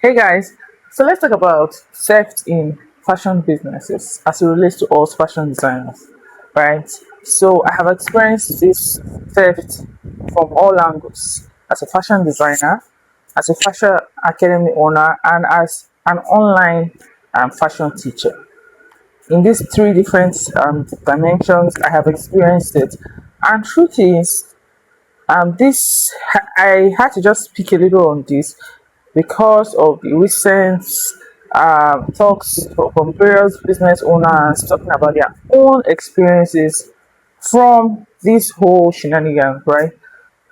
Hey guys, so let's talk about theft in fashion businesses as it relates to us fashion designers, right? So I have experienced this theft from all angles as a fashion designer, as a fashion academy owner, and as an online fashion teacher. In these three different dimensions, I have experienced it. And truth is, this I had to just speak a little on this because of the recent talks from various business owners talking about their own experiences from this whole shenanigans, right?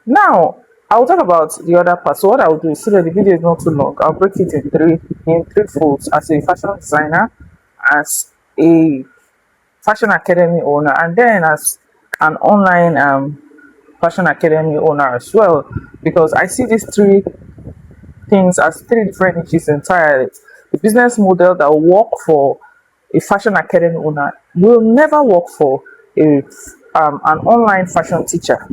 Now, I'll talk about the other part. So what I'll do is so that the video is not too long, I'll break it in three folds as a fashion designer, as a fashion academy owner, and then as an online fashion academy owner as well, because I see these three things as three different niches entirely. The business model that will work for a fashion academy owner will never work for a an online fashion teacher,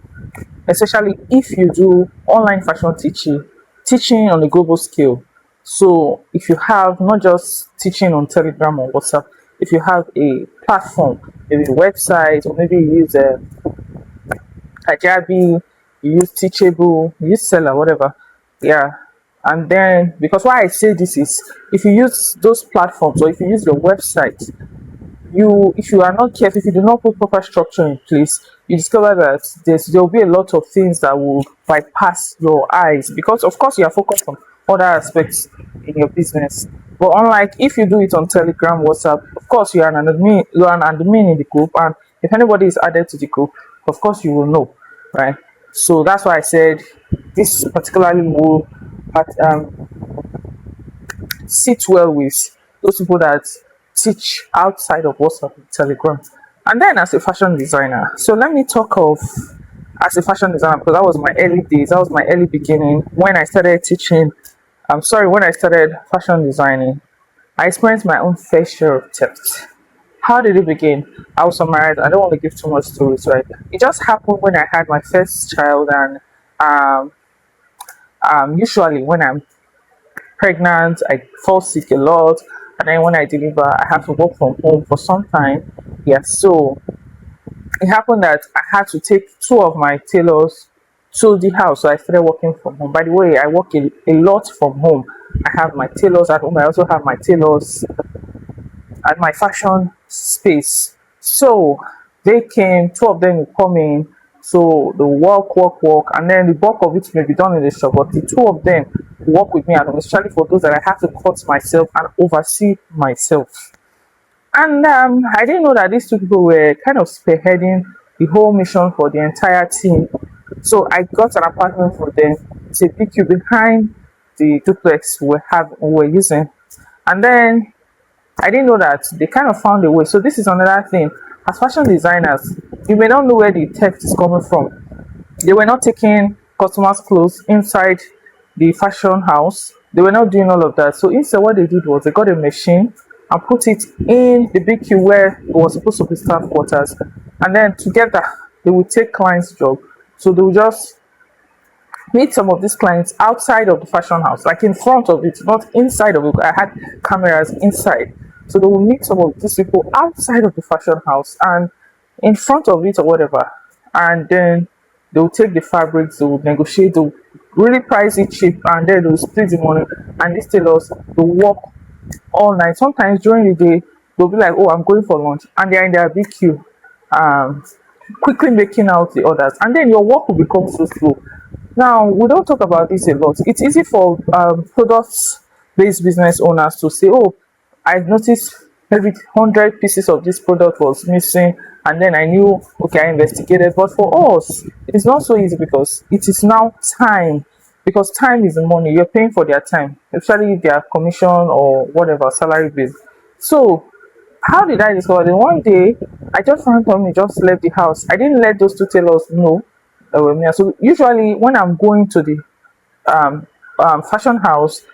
especially if you do online fashion teaching on a global scale. So if you have not just teaching on Telegram or WhatsApp, if you have a platform, maybe a website, or maybe you use a Kajabi, you use Teachable, you use Seller, whatever. Yeah. And then, because why I say this is, if you use those platforms or if you use your website, if you are not careful, if you do not put proper structure in place, you discover that there will be a lot of things that will bypass your eyes, because of course you are focused on other aspects in your business. But unlike if you do it on Telegram, WhatsApp, of course you are an admin in the group, and if anybody is added to the group, of course you will know, right? So that's why I said this particularly will sit well with those people that teach outside of WhatsApp and Telegram. And then as a fashion designer, so let me talk of as a fashion designer, because that was my early days, that was my early beginning when I started teaching. I'm sorry, when I started fashion designing, I experienced my own fair share of theft. How did it begin? I was summarize. I don't want to give too much stories, right? It just happened when I had my first child, and um, usually when I'm pregnant, I fall sick a lot, and then when I deliver, I have to work from home for some time. Yeah, so it happened that I had to take two of my tailors to the house, so I started working from home. By the way, I work a lot from home. I have my tailors at home. I also have my tailors at my fashion space. So they came, two of them will come in. So the work, and then the bulk of it may be done in the shop. But the two of them work with me at home, especially for those that I have to cut myself and oversee myself. And I didn't know that these two people were kind of spearheading the whole mission for the entire team. So I got an apartment for them. It's a PQ behind the duplex we're using. And then I didn't know that they kind of found a way. So this is another thing. As fashion designers, you may not know where the theft is coming from. They were not taking customers' clothes inside the fashion house. They were not doing all of that. So instead, what they did was they got a machine and put it in the big queue where it was supposed to be staff quarters. And then together, they would take clients' job. So they would just meet some of these clients outside of the fashion house, like in front of it, not inside of it. I had cameras inside. So they will meet some of these people outside of the fashion house and in front of it or whatever. And then they will take the fabrics, they will negotiate, they will really price it cheap, and then they will split the money. And these tailors will work all night. Sometimes during the day, they'll be like, "Oh, I'm going for lunch," and they're in their big queue, um, quickly making out the orders. And then your work will become so slow. Now, we don't talk about this a lot. It's easy for products based business owners to say, "Oh, I've noticed maybe 100 pieces of this product was missing, and then I knew, okay, I investigated." But for us, it's not so easy because it is now time. Because time is the money. You're paying for their time, especially if they are commission or whatever, salary based. So, how did I discover it? One day, I just randomly just left the house. I didn't let those two tailors know that were me. So usually, when I'm going to the um, fashion house,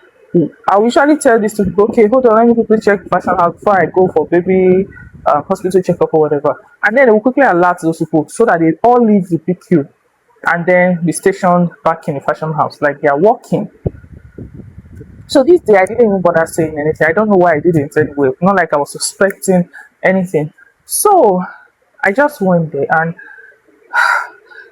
I usually tell this to people, okay, hold on, let me quickly check fashion house before I go for baby hospital checkup or whatever. And then they will quickly alert those people so that they all leave the PQ and then be stationed back in the fashion house like they are working. So this day I didn't even bother saying anything. I don't know why I didn't anyway. Not like I was suspecting anything. So I just went there, and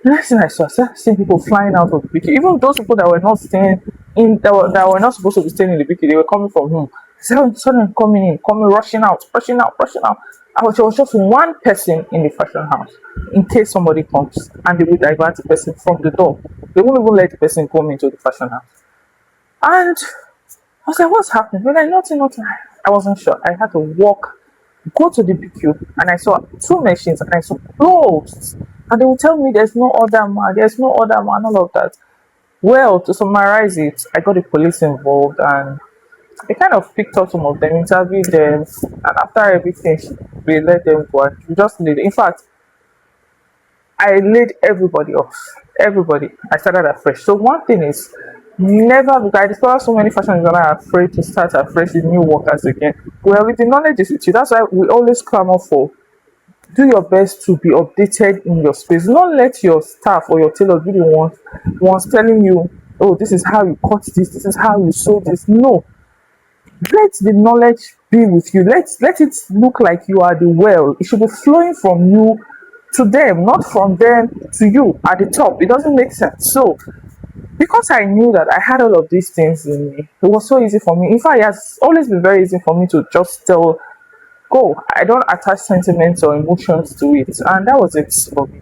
the next thing I saw, I started seeing people flying out of the BQ. Even those people that were not staying in, that were not supposed to be staying in the BQ, they were coming from home. So suddenly coming in, coming rushing out, rushing out, rushing out. I was just one person in the fashion house in case somebody comes, and they will divert the person from the door. They won't even let the person come into the fashion house. And I was like, what's happening? They're like, nothing, nothing. I wasn't sure. I had to walk, go to the BQ, and I saw two machines, and I saw clothes. And they will tell me there's no other man, all of that. Well, to summarize it, I got the police involved, and they kind of picked up some of them, interviewed them, and after everything, we let them go. And we just laid. In fact, I laid everybody off. Everybody. I started afresh. So one thing is, never, because I discovered so many fashion designers are afraid to start afresh with new workers again. Well, if the knowledge is with you, that's why we always clamor for, do your best to be updated in your space. Do not let your staff or your tailor be the ones telling you, oh, this is how you cut this is how you sew this. No, let the knowledge be with you. Let it look like you are the well. It should be flowing from you to them, not from them to you at the top. It doesn't make sense. So because I knew that I had all of these things in me, it was so easy for me. In fact, it has always been very easy for me to just tell go. I don't attach sentiments or emotions to it. And that was it for me.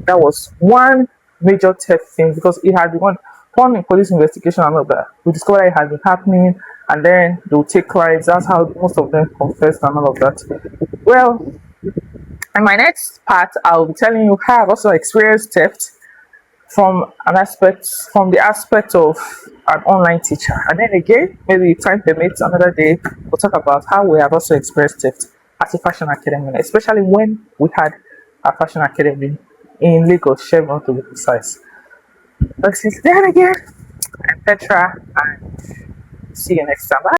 That was one major theft thing, because it had been one in police investigation and all that. We discovered it had been happening, and then they'll take clients. That's how most of them confessed and all of that. Well, in my next part, I'll be telling you how I've also experienced theft from the aspect of an online teacher. And then again, maybe if time permits, another day we'll talk about how we have also experienced theft at a fashion academy, especially when we had a fashion academy in Lagos, Chevron to be precise. But since then again, I'm Petra, and see you next time. Bye.